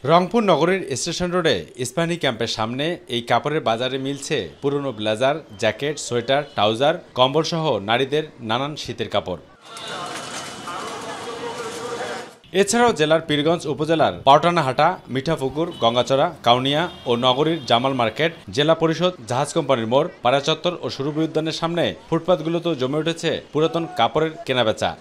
রংপুর নগরীর স্টেশন রোডে ইস্পাহানি ক্যাম্পের সামনে এই কাপড়ের বাজারে মিলছে পুরনো ব্লেজার, জ্যাকেট, সোয়েটার, ট্রাউজার, কম্বল সহ নারীদের নানান শীতের কাপড়। এছাড়াও জেলার পীরগঞ্জ উপজেলার পাওটানাহাটা, মিঠাপুকুর, গঙ্গাচড়া, কাউনিয়া ও নগরীর জামাল মার্কেট, জেলা পরিষদ, জাহাজ কোম্পানির মোড়, পাড়া চত্বর ও সুরভি উদ্যানের সামনে ফুটপাতগুলোতেও জমে উঠেছে পুরাতন কাপড়ের কেনাবেচা।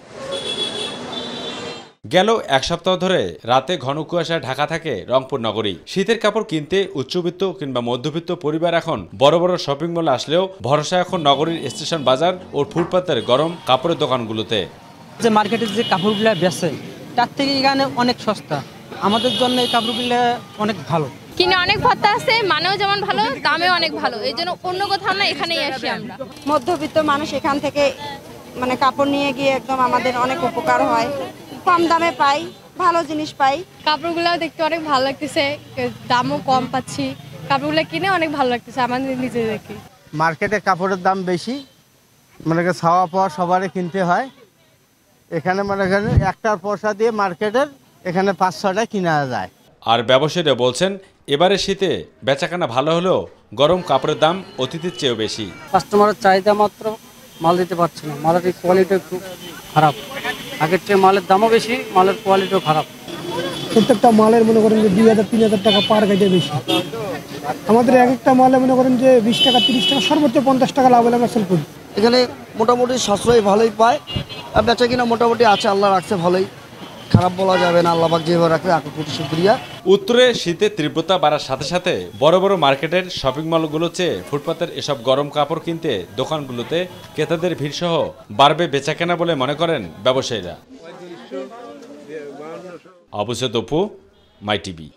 গেল এক সপ্তাহ ধরে রাতে ঘন কুয়াশায় ঢাকা থাকে রংপুর নগরী। শীতের কাপড় কিনতে উচ্চবিত্ত কিংবা মধ্যবিত্ত পরিবার এখন বড় বড় শপিং মলে আসলেও ভরসা এখন নগরীর স্টেশন বাজার ও ফুটপাতের গরম কাপড়ের দোকানগুলোতে। যে মার্কেটের যে কাপড়গুলো বেচে তার থেকে এখানে অনেক সস্তা, আমাদের জন্য এই কাপড়গুলো অনেক ভালো। কিনে অনেক ভত্তা আছে, মানেও যেমন ভালো, দামেও অনেক ভালো। এই জন্য অন্য কোথাও না, এখানেই আসি আমরা। মধ্যবিত্ত মানুষ এখান থেকে কাপড় নিয়ে গিয়ে একদম আমাদের অনেক উপকার হয়, কম দামে পাই, ভালো জিনিস পাই। কাপড়গুলো দেখতে অনেক ভালো লাগতেছে, দামও কম পাচ্ছি। কাপড়গুলো কিনে অনেক ভালো লাগতেছে আমাদের নিজেদেরকে। মার্কেটে কাপড়ের দাম বেশি, ছাওয়া পাওয়া সবারই কিনতে হয়। এখানে একটার পয়সা দিয়ে মার্কেটের এখানে 5-6টা কিনা যায়। আর ব্যবসায়ীরা বলছেন এবারে শীতে বেচাকেনা ভালো হলেও গরম কাপড়ের দাম অতীতের চেয়েও বেশি। কাস্টমারের চাহিদা মাত্র মাল দিতে পারছে না, মালের কোয়ালিটি একটু খারাপ। আগের চেয়ে মালের দামও বেশি, মালের কোয়ালিটিও খারাপ। প্রত্যেকটা মালের যে 2,000-3,000 টাকা পার গাইতে বেশি। আমাদের এক একটা মালে যে 20 টাকা 30 টাকা সর্বোচ্চ 50 টাকা লাভ হলে আমরা সেল করি। এখানে মোটামুটি সাশ্রয় ভালোই পায়, আর বেচা কিনা মোটামুটি আছে, আল্লাহ রাখছে ভালোই, খারাপ বলা যাবে না। আল্লাহ পাক যেভাবে রাখছে কোটি শুকরিয়া। উত্তরে শীতের তীব্রতা বাড়ার সাথে সাথে বড় বড় মার্কেটের শপিং মলগুলো চেয়ে ফুটপাতের এসব গরম কাপড় কিনতে দোকানগুলোতে ক্রেতাদের ভিড় সহ বাড়বে বেচাকেনা বলে মনে করেন ব্যবসায়ীরা। অবশ্য তপু, মাই টিভি।